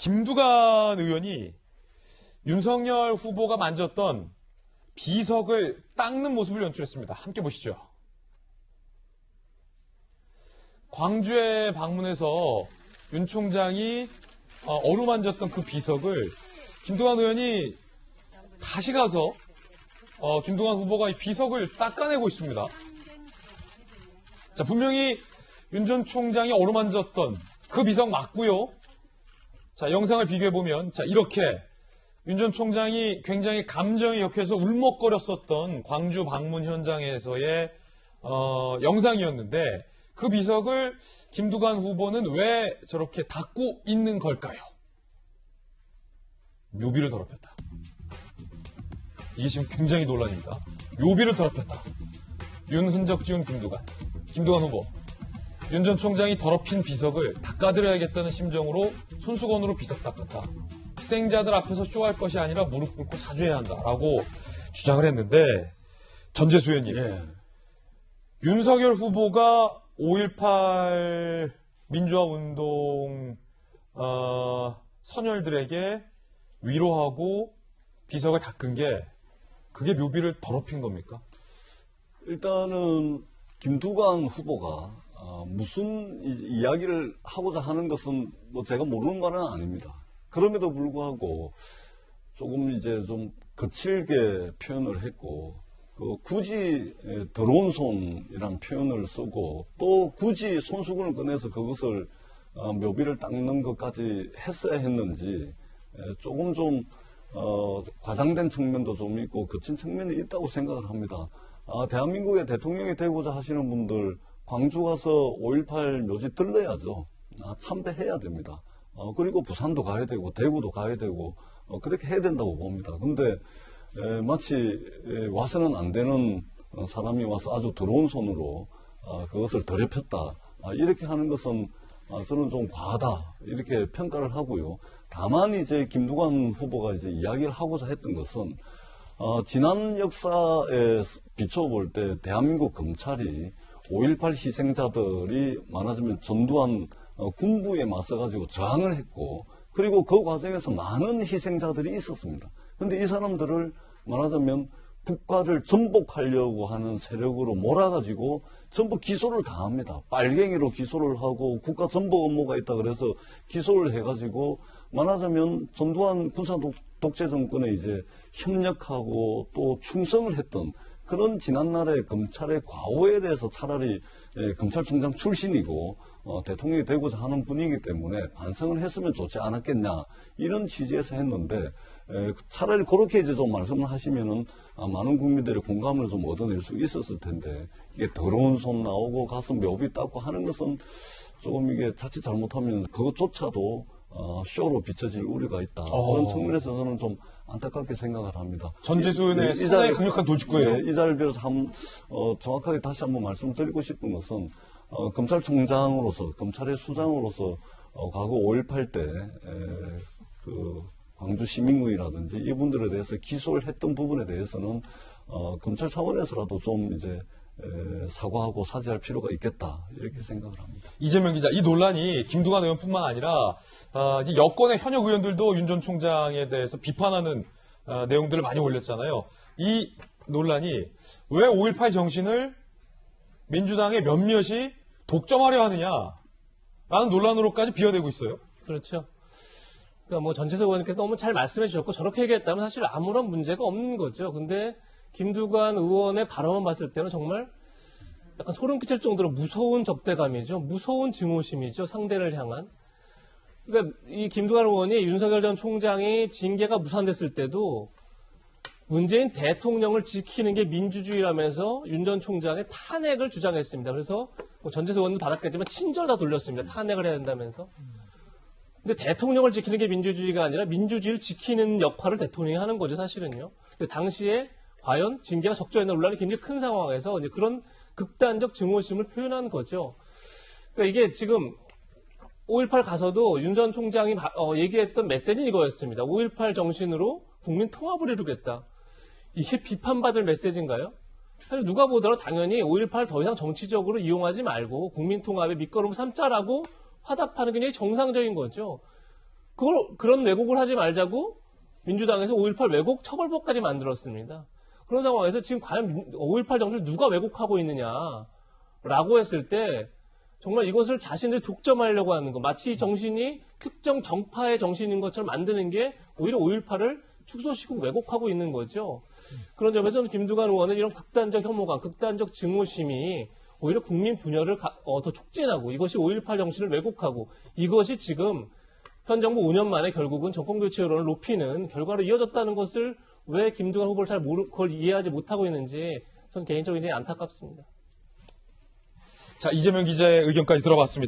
김두관 의원이 윤석열 후보가 만졌던 비석을 닦는 모습을 연출했습니다. 함께 보시죠. 광주에 방문해서 윤 총장이 어루만졌던 그 비석을 김두관 의원이 다시 가서 김두관 후보가 이 비석을 닦아내고 있습니다. 자, 분명히 윤 전 총장이 어루만졌던 그 비석 맞고요. 자, 영상을 비교해보면, 자, 이렇게 윤 전 총장이 굉장히 감정이 격해서 울먹거렸었던 광주 방문 현장에서의 영상이었는데 그 비석을 김두관 후보는 왜 저렇게 닦고 있는 걸까요? 묘비를 더럽혔다. 이게 지금 굉장히 논란입니다. 묘비를 더럽혔다. 윤 흔적 지운 김두관 후보. 윤 전 총장이 더럽힌 비석을 닦아드려야겠다는 심정으로 손수건으로 비석 닦았다. 희생자들 앞에서 쇼할 것이 아니라 무릎 꿇고 사죄해야 한다라고 주장을 했는데 전재수 의원님, 윤석열 후보가 5.18 민주화운동 선열들에게 위로하고 비석을 닦은 게 그게 묘비를 더럽힌 겁니까? 일단은 김두관 후보가 무슨 이야기를 하고자 하는 것은 뭐 제가 모르는 바는 아닙니다. 그럼에도 불구하고 조금 이제 좀 거칠게 표현을 했고, 굳이 더러운 손이라는 표현을 쓰고, 또 굳이 손수건을 꺼내서 그것을 묘비를 닦는 것까지 했어야 했는지, 조금 좀 과장된 측면도 좀 있고 거친 측면이 있다고 생각을 합니다. 대한민국의 대통령이 되고자 하시는 분들 광주 가서 5.18 묘지 들러야죠. 참배해야 됩니다. 그리고 부산도 가야 되고 대구도 가야 되고 그렇게 해야 된다고 봅니다. 근데 마치 와서는 안 되는 사람이 와서 아주 더러운 손으로 그것을 더럽혔다, 이렇게 하는 것은 저는 좀 과하다, 이렇게 평가를 하고요. 다만 이제 김두관 후보가 이제 이야기를 하고자 했던 것은 지난 역사에 비춰볼 때 대한민국 검찰이 5.18 희생자들이 말하자면 전두환 군부에 맞서가지고 저항을 했고, 그리고 그 과정에서 많은 희생자들이 있었습니다. 그런데 이 사람들을 말하자면 국가를 전복하려고 하는 세력으로 몰아가지고 전부 기소를 다 합니다. 빨갱이로 기소를 하고 국가 전복 업무가 있다 그래서 기소를 해가지고 말하자면 전두환 군사 독재 정권에 이제 협력하고 또 충성을 했던 그런 지난날의 검찰의 과오에 대해서 차라리 검찰총장 출신이고 대통령이 되고자 하는 분이기 때문에 반성을 했으면 좋지 않았겠냐, 이런 취지에서 했는데, 차라리 그렇게 이제 좀 말씀을 하시면은 많은 국민들의 공감을 좀 얻어낼 수 있었을 텐데, 이게 더러운 손 나오고 가서 묘비 닦고 하는 것은 조금 이게 자칫 잘못하면 그것조차도 쇼로 비춰질 우려가 있다. 그런 측면에서 저는 좀 안타깝게 생각을 합니다. 전재수 의원의 상당히 강력한 돌직구예요. 이 자리를 빌어서 정확하게 다시 한번 말씀드리고 싶은 것은 검찰총장으로서, 검찰의 수장으로서 과거 5.18 때 그 광주 시민구이라든지 이분들에 대해서 기소를 했던 부분에 대해서는 검찰 차원에서라도 좀 이제 사과하고 사죄할 필요가 있겠다, 이렇게 생각을 합니다. 이재명 기자, 이 논란이 김두관 의원뿐만 아니라 이제 여권의 현역 의원들도 윤 전 총장에 대해서 비판하는 내용들을 많이 올렸잖아요. 이 논란이 왜 5.18 정신을 민주당의 몇몇이 독점하려 하느냐라는 논란으로까지 비화되고 있어요. 그렇죠. 그러니까 뭐 전재석 의원님께서 너무 잘 말씀해 주셨고, 저렇게 얘기했다면 사실 아무런 문제가 없는 거죠. 근데 김두관 의원의 발언을 봤을 때는 정말 약간 소름 끼칠 정도로 무서운 적대감이죠. 무서운 증오심이죠. 상대를 향한. 그러니까 이 김두관 의원이 윤석열 전 총장이 징계가 무산됐을 때도 문재인 대통령을 지키는 게 민주주의라면서 윤 전 총장의 탄핵을 주장했습니다. 그래서 뭐 전재석 의원은 받았겠지만 친절 다 돌렸습니다. 탄핵을 해야 된다면서. 근데 대통령을 지키는 게 민주주의가 아니라 민주주의를 지키는 역할을 대통령이 하는 거죠, 사실은요. 근데 당시에 과연 징계가 적절했나 논란이 굉장히 큰 상황에서 이제 그런 극단적 증오심을 표현한 거죠. 그러니까 이게 지금 5.18 가서도 윤 전 총장이 얘기했던 메시지는 이거였습니다. 5.18 정신으로 국민 통합을 이루겠다. 이게 비판받을 메시지인가요? 사실 누가 보더라도 당연히 5.18 더 이상 정치적으로 이용하지 말고 국민 통합의 밑거름 삼자라고 화답하는 게 정상적인 거죠. 그런 왜곡을 하지 말자고 민주당에서 5.18 왜곡 처벌법까지 만들었습니다. 그런 상황에서 지금 과연 5.18 정신을 누가 왜곡하고 있느냐라고 했을 때 정말 이것을 자신들이 독점하려고 하는 거, 마치 이 정신이 특정 정파의 정신인 것처럼 만드는 게 오히려 5.18을 축소시키고 왜곡하고 있는 거죠. 그런 점에서는 김두관 의원의 이런 극단적 혐오감, 극단적 증오심이 오히려 국민 분열을 더 촉진하고 이것이 5.18 정신을 왜곡하고 이것이 지금 현 정부 5년 만에 결국은 정권교체 여론을 높이는 결과로 이어졌다는 것을 왜 김두관 후보를 그걸 이해하지 못하고 있는지 전 개인적으로 굉장히 안타깝습니다. 자, 이재명 기자의 의견까지 들어봤습니다.